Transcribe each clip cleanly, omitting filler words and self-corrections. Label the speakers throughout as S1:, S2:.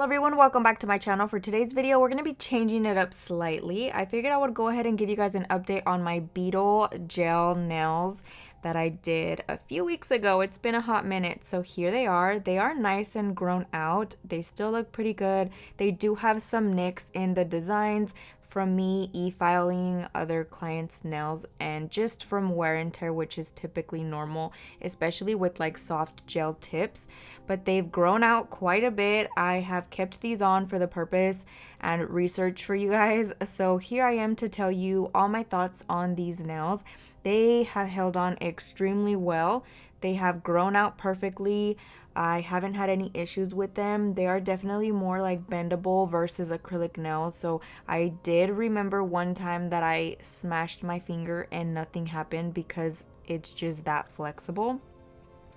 S1: Hello everyone, welcome back to my channel. For today's video, we're going to be changing it up slightly. I figured I would go ahead and give you guys an update on my Beetle gel nails that I did a few weeks ago. It's been a hot minute, so here they are. They are nice and grown out. They still look pretty good. They do have some nicks in the designs from me e-filing other clients' nails and just from wear and tear, which is typically normal, especially with like soft gel tips. But they've grown out quite a bit. I have kept these on for the purpose and research for you guys. So here I am to tell you all my thoughts on these nails. They have held on extremely well. They have grown out perfectly. I haven't had any issues with them. They are definitely more like bendable versus acrylic nails. So I did remember one time that I smashed my finger and nothing happened because it's just that flexible.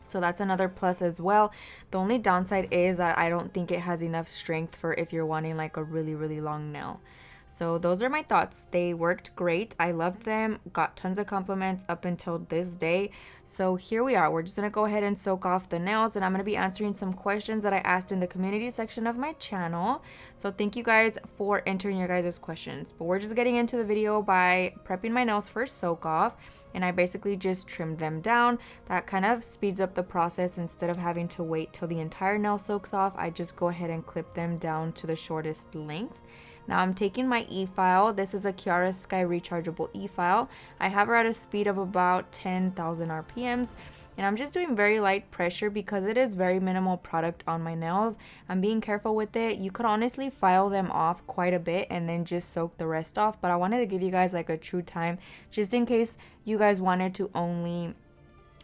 S1: So that's another plus as well. The only downside is that I don't think it has enough strength for if you're wanting like a really long nail. So those are my thoughts. They worked great. I loved them. Got tons of compliments up until this day. So here we are. We're just going to go ahead and soak off the nails, and I'm going to be answering some questions that I asked in the community section of my channel. So thank you guys for entering your guys' questions. But we're just getting into the video by prepping my nails for soak off. And I basically just trimmed them down. That kind of speeds up the process. Instead of having to wait till the entire nail soaks off, I just go ahead and clip them down to the shortest length. Now I'm taking my e-file. This is a Kiara Sky rechargeable e-file. I have her at a speed of about 10,000 RPMs. And I'm just doing very light pressure because it is very minimal product on my nails. I'm being careful with it. You could honestly file them off quite a bit and then just soak the rest off. But I wanted to give you guys like a true time just in case you guys wanted to only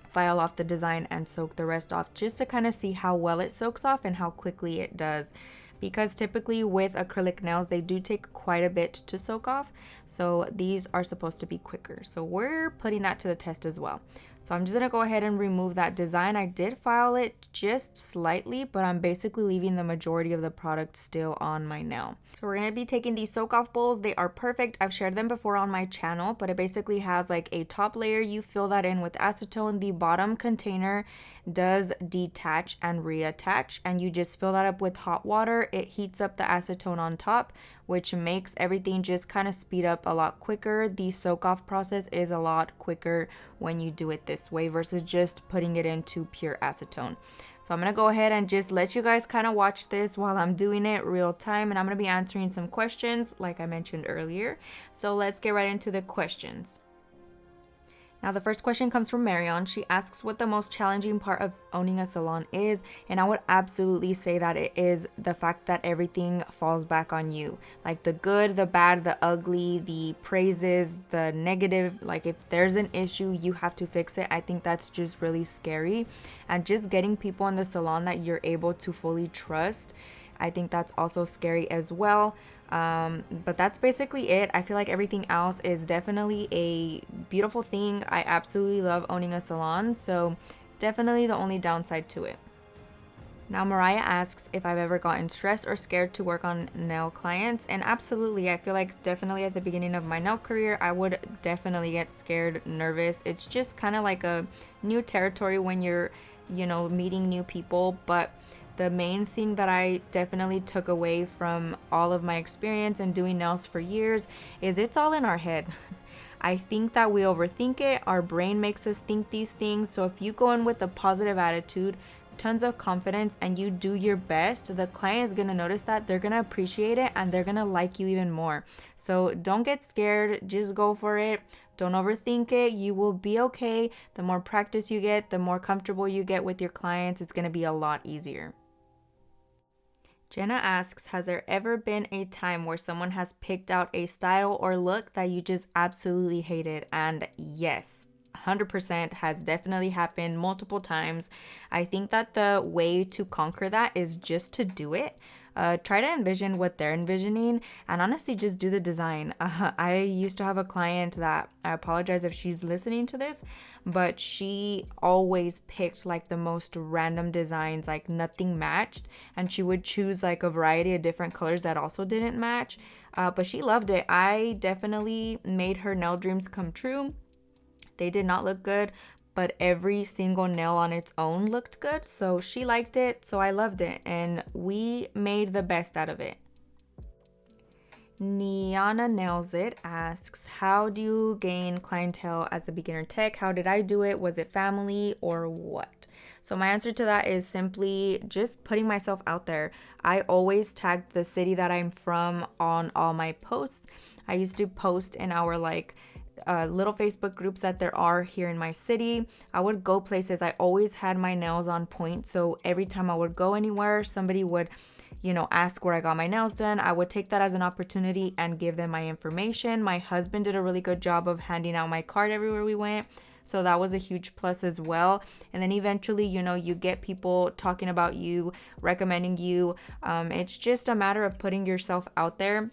S1: file off the design and soak the rest off, just to kind of see how well it soaks off and how quickly it does. Because typically with acrylic nails, they do take quite a bit to soak off. So these are supposed to be quicker. So we're putting that to the test as well. So I'm just going to go ahead and remove that design. I did file it just slightly, but I'm basically leaving the majority of the product still on my nail. So we're going to be taking these soak off bowls. They are perfect. I've shared them before on my channel, but it basically has like a top layer. You fill that in with acetone. The bottom container does detach and reattach, and you just fill that up with hot water. It heats up the acetone on top, which makes everything just kind of speed up a lot quicker. The soak off process is a lot quicker when you do it this way versus just putting it into pure acetone. So I'm going to go ahead and just let you guys kind of watch this while I'm doing it real time, and I'm going to be answering some questions like I mentioned earlier. So let's get right into the questions. Now the first question comes from Marion. She asks what the most challenging part of owning a salon is, and I would absolutely say that it is the fact that everything falls back on you. Like the good, the bad, the ugly, the praises, the negative. Like if there's an issue, you have to fix it. I think that's just really scary. And just getting people in the salon that you're able to fully trust, I think that's also scary as well. But that's basically it. I feel like everything else is definitely a beautiful thing. I absolutely love owning a salon, so definitely the only downside to it. Now Mariah asks if I've ever gotten stressed or scared to work on nail clients, and absolutely. I feel like definitely at the beginning of my nail career, I would definitely get scared, nervous. It's just kind of like a new territory when you're, meeting new people. But the main thing that I definitely took away from all of my experience and doing nails for years is it's all in our head. I think that we overthink it. Our brain makes us think these things. So if you go in with a positive attitude, tons of confidence, and you do your best, the client is going to notice that. They're going to appreciate it and they're going to like you even more. So don't get scared. Just go for it. Don't overthink it. You will be okay. The more practice you get, the more comfortable you get with your clients, it's going to be a lot easier. Jenna asks, has there ever been a time where someone has picked out a style or look that you just absolutely hated? And yes, 100% has definitely happened multiple times. I think that the way to conquer that is just to do it. Try to envision what they're envisioning and honestly just do the design. I used to have a client that, I apologize if she's listening to this, but she always picked like the most random designs, like nothing matched, and she would choose like a variety of different colors that also didn't match, but she loved it. I definitely made her nail dreams come true. They did not look good, but every single nail on its own looked good. So she liked it, so I loved it, and we made the best out of it. Niana Nails It asks, how do you gain clientele as a beginner tech? How did I do it? Was it family or what? So my answer to that is simply just putting myself out there. I always tag the city that I'm from on all my posts. I used to post in our little Facebook groups that there are here in my city. I would go places. I always had my nails on point. So every time I would go anywhere, somebody would ask where I got my nails done. I would take that as an opportunity and give them my information. My husband did a really good job of handing out my card everywhere we went. So that was a huge plus as well. And then eventually, you get people talking about you, recommending you. It's just a matter of putting yourself out there.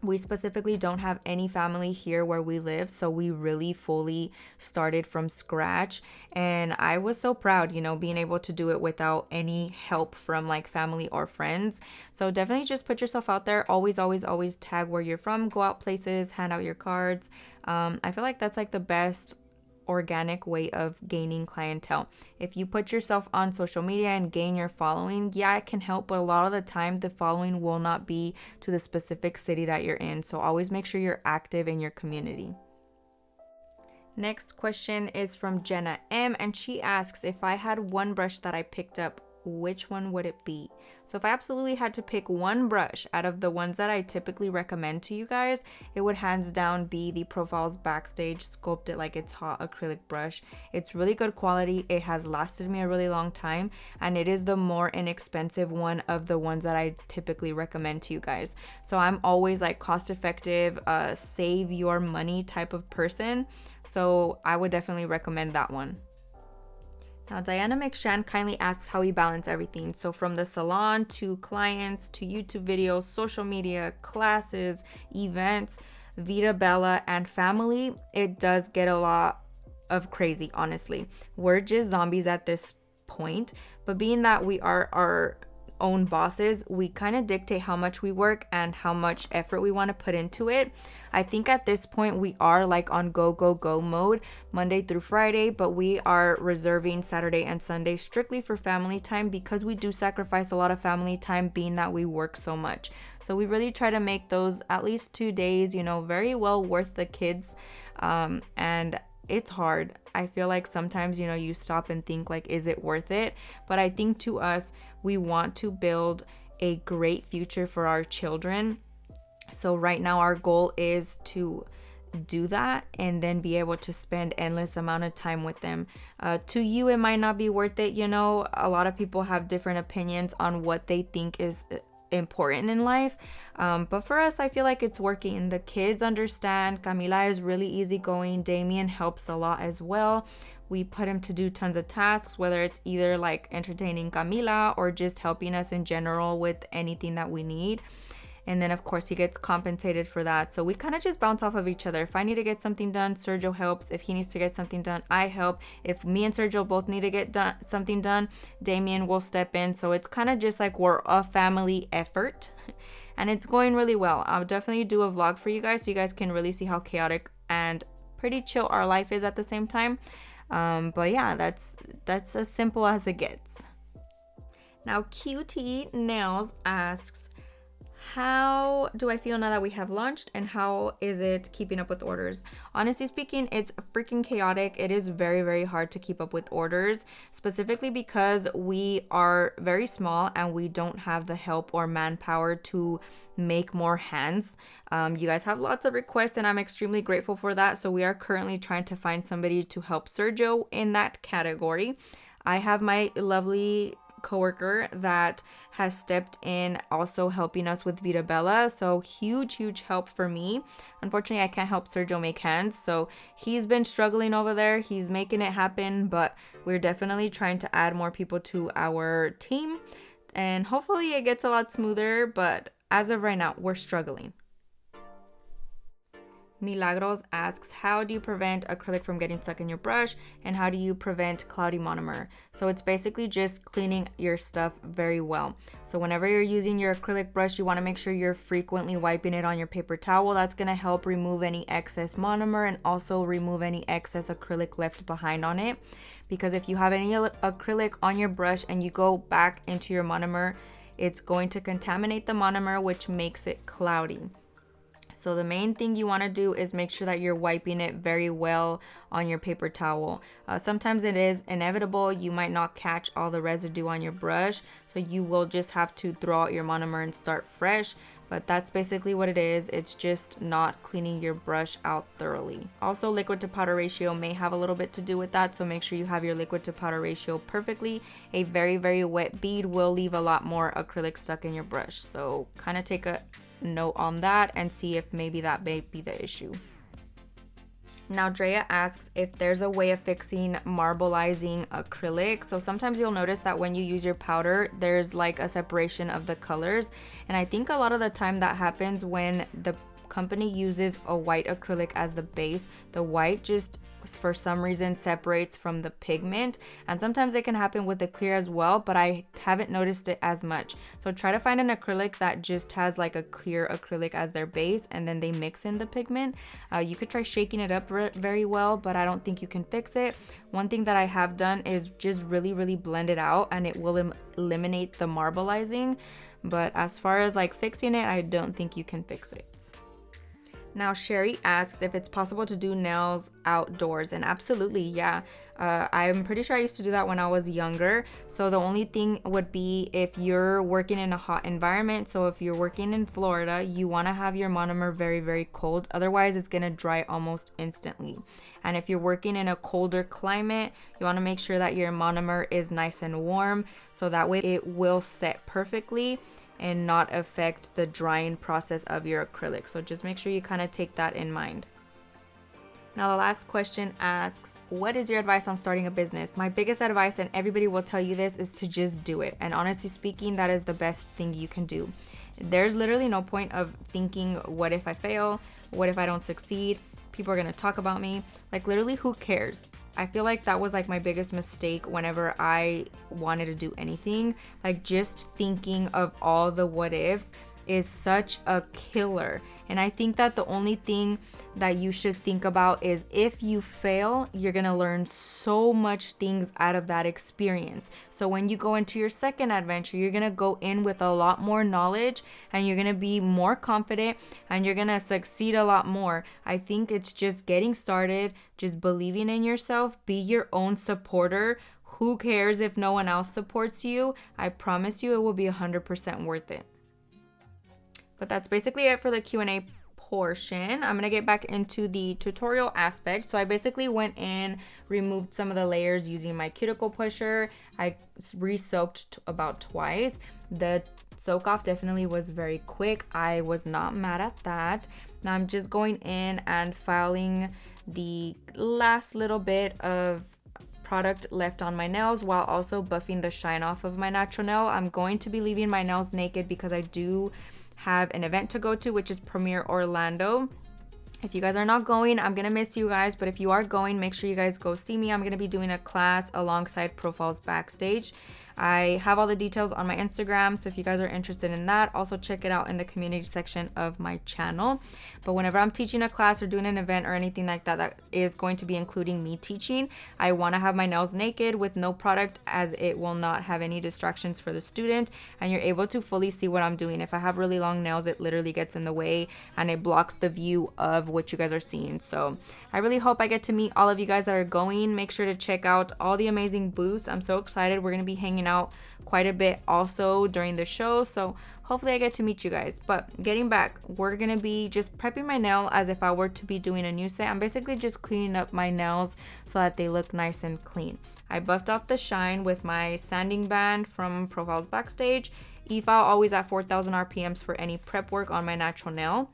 S1: We specifically don't have any family here where we live, so we really fully started from scratch. And I was so proud, being able to do it without any help from family or friends. So definitely just put yourself out there. Always, always, always tag where you're from. Go out places, hand out your cards. I feel like that's the best organic way of gaining clientele. If you put yourself on social media and gain your following, yeah, it can help, but a lot of the time the following will not be to the specific city that you're in. So always make sure you're active in your community. Next question is from Jenna M, and she asks, if I had one brush that I picked up, which one would it be? So if I absolutely had to pick one brush out of the ones that I typically recommend to you guys, it would hands down be the Profiles Backstage Sculpt It Like It's Hot acrylic brush. It's really good quality. It has lasted me a really long time, and it is the more inexpensive one of the ones that I typically recommend to you guys. So I'm always cost effective, save your money type of person. So I would definitely recommend that one. Now, Diana McShann kindly asks how we balance everything. So from the salon to clients to YouTube videos, social media, classes, events, Vita Bella, and family, it does get a lot of crazy, honestly. We're just zombies at this point, but being that we are our own bosses, we kind of dictate how much we work and how much effort we want to put into it. I think at this point we are on go mode Monday through Friday, but we are reserving Saturday and Sunday strictly for family time because we do sacrifice a lot of family time being that we work so much. So we really try to make those at least 2 days, very well worth the kids. And it's hard. I feel like sometimes, you stop and think is it worth it? But I think to us, we want to build a great future for our children. So right now our goal is to do that and then be able to spend endless amount of time with them. To you, it might not be worth it. A lot of people have different opinions on what they think is important in life, but for us, I feel like it's working. The kids understand. Camila is really easygoing. Damien helps a lot as well. We put him to do tons of tasks, whether it's either entertaining Camila or just helping us in general with anything that we need. And then of course he gets compensated for that. So we kind of just bounce off of each other. If I need to get something done, Sergio helps. If he needs to get something done, I help. If me and Sergio both need to get something done, Damien will step in. So it's kind of just we're a family effort and it's going really well. I'll definitely do a vlog for you guys so you guys can really see how chaotic and pretty chill our life is at the same time. But yeah, that's as simple as it gets. Now QT Nails asks, how do I feel now that we have launched, and how is it keeping up with orders? Honestly speaking, it's freaking chaotic. It is very, very hard to keep up with orders, specifically because we are very small and we don't have the help or manpower to make more hands. You guys have lots of requests and I'm extremely grateful for that. So we are currently trying to find somebody to help Sergio in that category. I have my lovely coworker that has stepped in, also helping us with Vita Bella. So huge help for me. Unfortunately, I can't help Sergio make hands, so he's been struggling over there. He's making it happen, but we're definitely trying to add more people to our team, and hopefully it gets a lot smoother, but as of right now, we're struggling. Milagros asks, how do you prevent acrylic from getting stuck in your brush, and how do you prevent cloudy monomer? So it's basically just cleaning your stuff very well. So whenever you're using your acrylic brush, you want to make sure you're frequently wiping it on your paper towel. That's going to help remove any excess monomer and also remove any excess acrylic left behind on it. Because if you have any acrylic on your brush and you go back into your monomer, it's going to contaminate the monomer, which makes it cloudy. So the main thing you want to do is make sure that you're wiping it very well on your paper towel. Sometimes it is inevitable. You might not catch all the residue on your brush, so you will just have to throw out your monomer and start fresh. But that's basically what it is. It's just not cleaning your brush out thoroughly. Also, liquid to powder ratio may have a little bit to do with that, so make sure you have your liquid to powder ratio perfectly. A very, very wet bead will leave a lot more acrylic stuck in your brush. So kind of take a note on that and see if maybe that may be the issue. Now Drea asks if there's a way of fixing marbleizing acrylic. So sometimes you'll notice that when you use your powder, there's like a separation of the colors, and I think a lot of the time that happens when the company uses a white acrylic as the base. The white just for some reason separates from the pigment, and sometimes it can happen with the clear as well, but I haven't noticed it as much. So try to find an acrylic that just has like a clear acrylic as their base, and then they mix in the pigment. You could try shaking it up very well, but I don't think you can fix it. One thing that I have done is just really blend it out, and it will eliminate the marbleizing. But as far as like fixing it, I don't think you can fix it. Now Sherry asks if it's possible to do nails outdoors, and absolutely, yeah. I'm pretty sure I used to do that when I was younger. So the only thing would be if you're working in a hot environment. So if you're working in Florida, you want to have your monomer very cold. Otherwise, it's going to dry almost instantly. And if you're working in a colder climate, you want to make sure that your monomer is nice and warm, so that way it will set perfectly and not affect the drying process of your acrylic. So just make sure you kind of take that in mind. Now the last question asks, what is your advice on starting a business? My biggest advice, and everybody will tell you this, is to just do it. And honestly speaking, that is the best thing you can do. There's literally no point of thinking, what if I fail? What if I don't succeed? People are gonna talk about me. Like literally, who cares? I feel like that was like my biggest mistake whenever I wanted to do anything. Like just thinking of all the what ifs is such a killer. And I think that the only thing that you should think about is if you fail, you're gonna learn so much things out of that experience. So when you go into your second adventure, you're gonna go in with a lot more knowledge, and you're gonna be more confident, and you're gonna succeed a lot more. I think it's just getting started, just believing in yourself, be your own supporter. Who cares if no one else supports you? I promise you it will be 100% worth it. But that's basically it for the Q&A portion. I'm gonna get back into the tutorial aspect. So I basically went in, removed some of the layers using my cuticle pusher. I re-soaked about twice. The soak off definitely was very quick. I was not mad at that. Now I'm just going in and filing the last little bit of product left on my nails while also buffing the shine off of my natural nail. I'm going to be leaving my nails naked because I do have an event to go to, which is Premiere Orlando. If you guys are not going, I'm gonna miss you guys, but if you are going, make sure you guys go see me. I'm gonna be doing a class alongside Profiles Backstage. I have all the details on my Instagram, so if you guys are interested in that, also check it out in the community section of my channel. But whenever I'm teaching a class or doing an event or anything like that that is going to be including me teaching, I want to have my nails naked with no product, as it will not have any distractions for the student, and you're able to fully see what I'm doing. If I have really long nails, it literally gets in the way and it blocks the view of what you guys are seeing. So I really hope I get to meet all of you guys that are going. Make sure to check out all the amazing booths. I'm so excited. We're going to be hanging out quite a bit also during the show, so hopefully I get to meet you guys. But getting back, we're gonna be just prepping my nail as if I were to be doing a new set. I'm basically just cleaning up my nails so that they look nice and clean. I buffed off the shine with my sanding band from Profiles Backstage. E-file always at 4,000 RPMs for any prep work on my natural nail.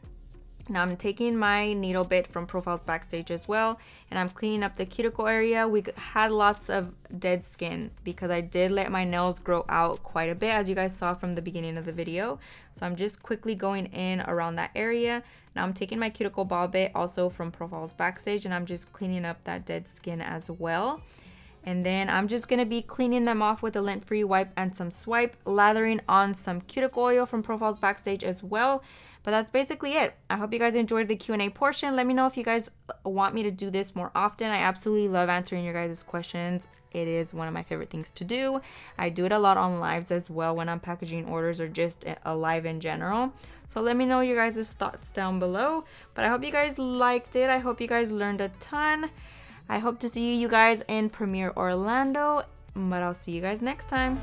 S1: Now I'm taking my needle bit from Profiles Backstage as well, and I'm cleaning up the cuticle area. We had lots of dead skin because I did let my nails grow out quite a bit, as you guys saw from the beginning of the video. So I'm just quickly going in around that area. Now I'm taking my Cuticle Ball Bit also from Profiles Backstage, and I'm just cleaning up that dead skin as well. And then I'm just going to be cleaning them off with a lint-free wipe and some swipe, lathering on some cuticle oil from Profiles Backstage as well. But that's basically it. I hope you guys enjoyed the Q&A portion. Let me know if you guys want me to do this more often. I absolutely love answering your guys' questions. It is one of my favorite things to do. I do it a lot on lives as well when I'm packaging orders or just a live in general. So let me know your guys' thoughts down below. But I hope you guys liked it. I hope you guys learned a ton. I hope to see you guys in Premiere Orlando, but I'll see you guys next time.